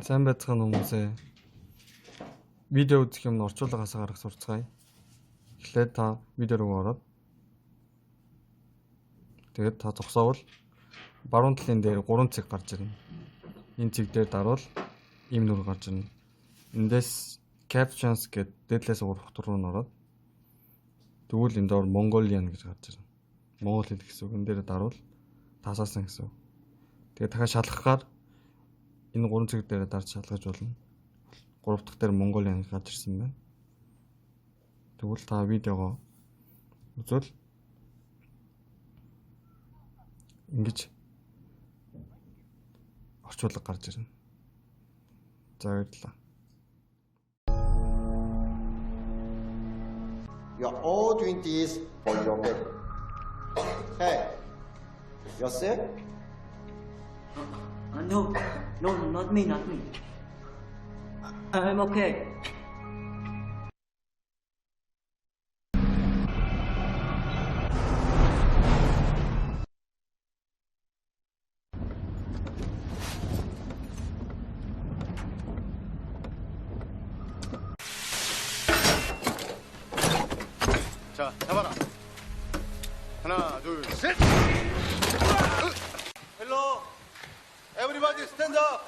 Сайн байцгаана хүмүүсээ. Видео үзэх юм орчуулгаас гарах сурцгаая. Эхлээд та видео руу ороод тэгээд та зогсоовол баруун талын дээр 3 цэг гарч ирнэ. Энэ цэг дээр дарвал ийм нүр гарч ирнэ. Эндээс captions гэдэг дээдлээс урах руу ороод тэгвэл энэ доор Mongolian гэж гарч ирнэ. Монгол хэл гэсэн үг. Энэ дээр дарвал тасаасан гэсэн үг. Тэгээд дахиад шалгахаар энэ 3 цэг дээр дарж шалгаж болно. 3 дахь дээр Mongolian гарч ирсэн байна. Тэгвэл та видеогоо үзвэл ингэж орчуулга гарч ирнэ. За баярлалаа. You're all doing this for your bed. Hey, you're sick? No, not me. I'm okay. 자, 잡아라. 하나, 둘, 셋. Hello. Everybody stand up.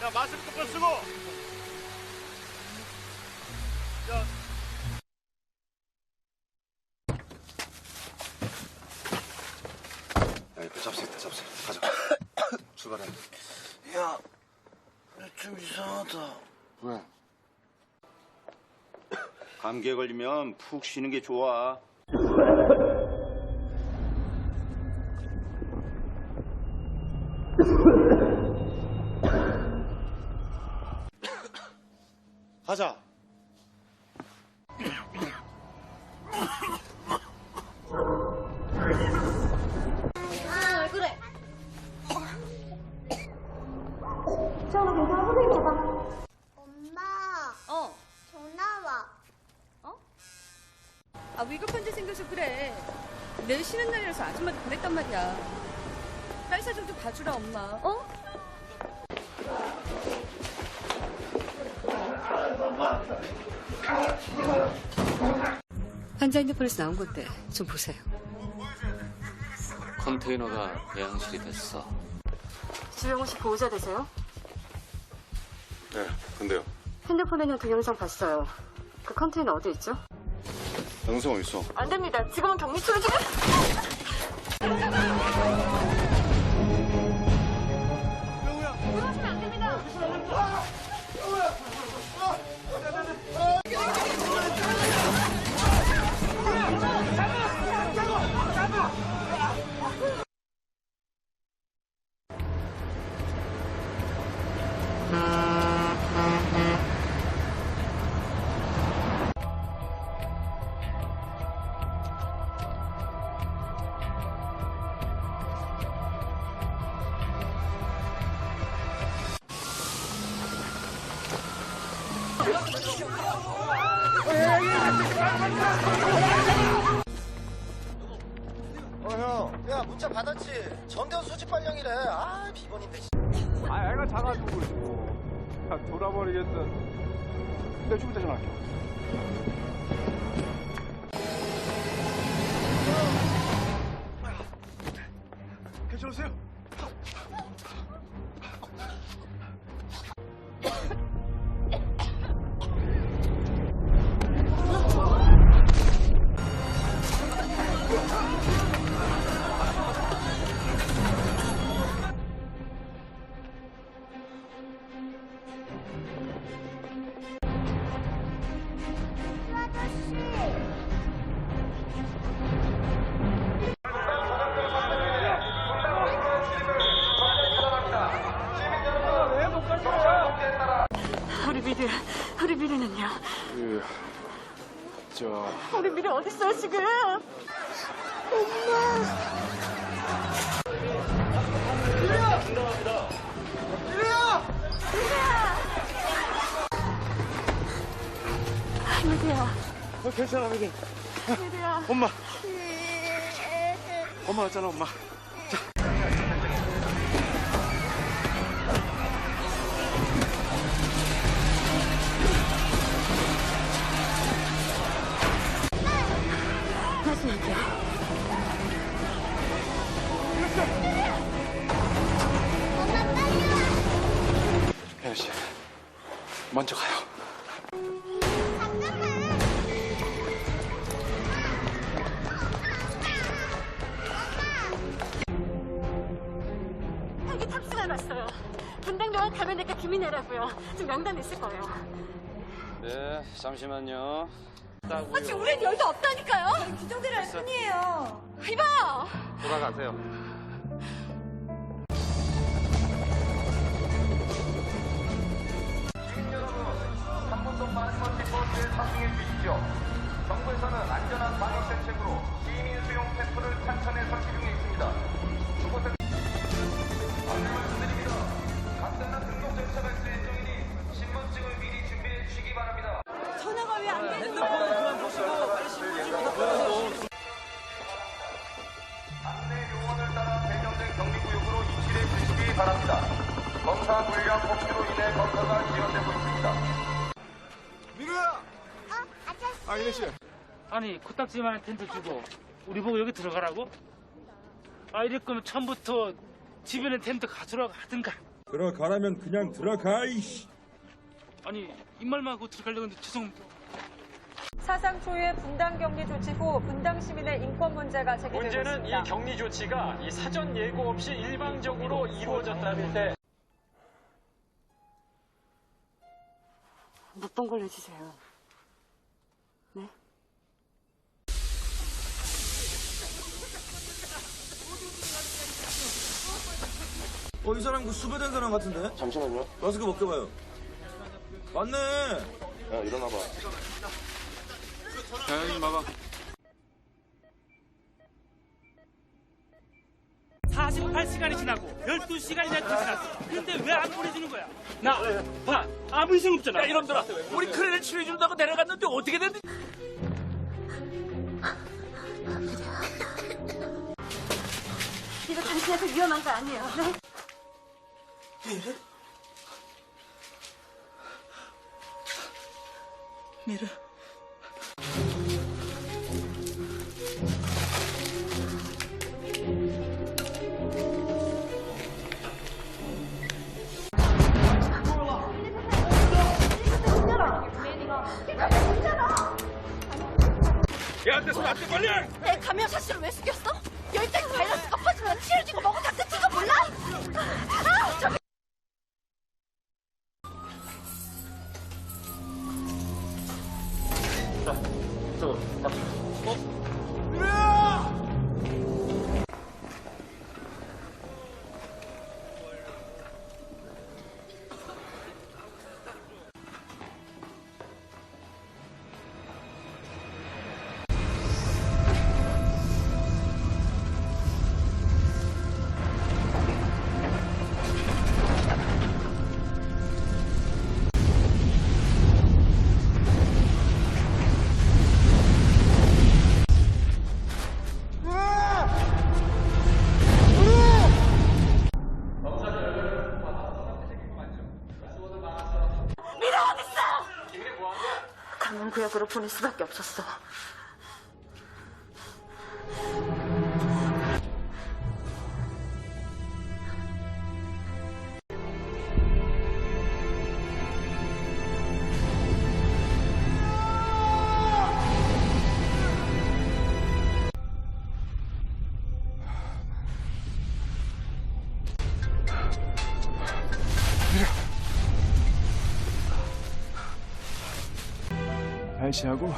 야, 마스크 똑바로 쓰고. 자. 잡세. 가자. 출발해. 야, 좀 이상하다. 왜? 감기에 걸리면 푹 쉬는 게 좋아. 가자. 아, 왜 그래? 저거 괜찮아, 선생님 봐봐. 엄마. 전화 와. 아, 위급한 데 생겨서 그래. 내일 쉬는 날이라서 아줌마도 보냈단 말이야. 딸 사정 좀 봐주라, 엄마. 환자 핸드폰에서 나온 건데 좀 보세요. 컨테이너가 배양실이 됐어. 주영호 씨 보호자 되세요? 네, 근데요. 핸드폰에는 동영상 봤어요. 그 컨테이너 어디 있죠? 영상 어디 있어? 안 됩니다. 지금은 격리 처리 중. 그러시면 안 됩니다. 형. 야, 문자 받았지? 전대원 소집 발령이래. 아, 비번인데. 아, 애가 작아지고 있어. 야, 돌아버리겠어. 내가 좀 이따 전화할게. 괜찮으세요? 우리 미래는요? 우리 미래 어딨어요 지금? 엄마. 괜찮아, 미리. 엄마. 엄마 왔잖아, 엄마. 혜연 씨, 먼저 가요. 헬기 탑승을 봤어요. 분당병원 가면 내가 김인혜라고요. 좀 명단에 있을 거예요. 네, 잠시만요. 지금 우린 열도 없다니까요. 규정대로 할 뿐이에요. 이봐. 돌아가세요. 시민 여러분, 한 번도 마지막에 버스에 탑승해 주십시오. 정부에서는 안전한 방역 대책으로 시민 수용 캠프를 탄천에 설치 중에 있습니다. 그곳에 안내 말씀드립니다. 간단한 등록 절차가 있을 예정이니 신분증을 미리 준비해 주시기 바랍니다. 전화가 왜 안 되는 거야? 안내 요원을 따라 배정된 격리구역으로 이실해 주시기 바랍니다. 검사 물량 폭주로 인해 검사가 지연되고 있습니다. 민우야! 아저씨. 아, 이래 씨. 아니 코딱지만한 텐트 주고 우리 보고 여기 들어가라고? 아 이럴 거면 처음부터 집에는 텐트 가져라고 하든가. 들어가라면 그냥 들어가, 이씨. 아니 입말만 하고 들어가려고 했는데 죄송합니다. 사상 초유의 분당 격리 조치 후 분당 시민의 인권 문제가 제기되고 있습니다. 문제는 이 격리 조치가 이 사전 예고 없이 일방적으로 이루어졌다는 데 묵봉걸 내주세요. 네? 이 사람 그 수배된 사람 같은데? 잠시만요. 마스크 벗겨봐요. 맞네. 야, 일어나봐. 야, 여기 막아. 48시간이 지나고 12시간이 지났어. 근데 왜 안 보내주는 거야? 나 봐. 아무 이상 없잖아. 야 이놈들아. 우리 크레를 치료해준다고 내려갔는데 어떻게 됐는지. 이거 당신한테 위험한 거 아니에요. 네? 미르. 야, 내 손 안 떼, 빨리! 내 감염 사실을 왜 숨겼어? 열대 바이러스가 퍼지면 치료지고 먹고 다 끝인 거 몰라? 아, 저기. 감염구역으로 보낼 수밖에 없었어. 날씨하고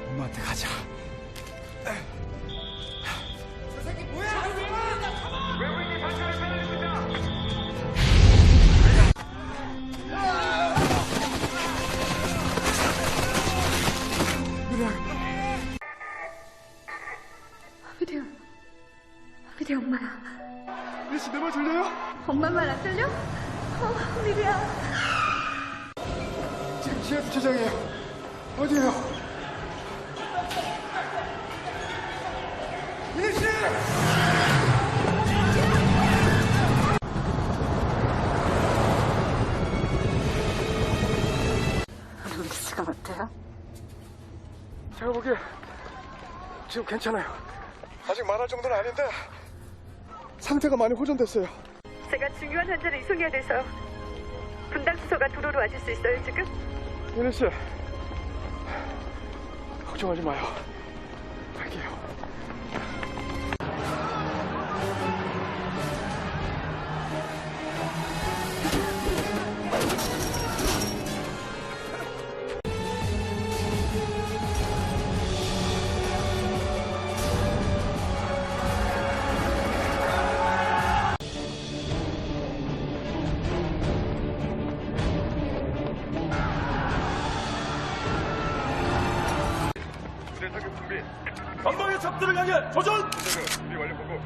엄마한테 가자. 외부인이 발표했습니다. 미리야 엄마야. 미리 내 말 들려요? 엄마 말 안 들려? 미리야. 지금 지하 주차장이에요. 어디에요? 민희 씨! 루이스가 어때요? 제가 보기에 지금 괜찮아요. 아직 말할 정도는 아닌데 상태가 많이 호전됐어요. 제가 중요한 환자를 이송해야 돼서 분당 수소가 도로로 와줄 수 있어요 지금? 민희 씨, 걱정하지 마요. 갈게요. 전방의 적들을 향해 조준! 준비 완료 보고.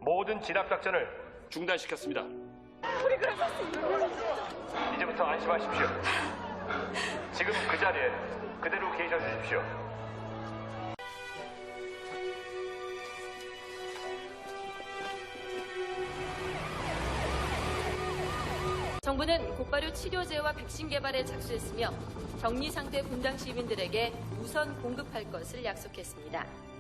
모든 진압 작전을 중단시켰습니다. 이제부터 안심하십시오. 지금 그 자리에 그대로 계셔 주십시오. 정부는 곧바로 치료제와 백신 개발에 착수했으며 격리 상태 분당 시민들에게 우선 공급할 것을 약속했습니다.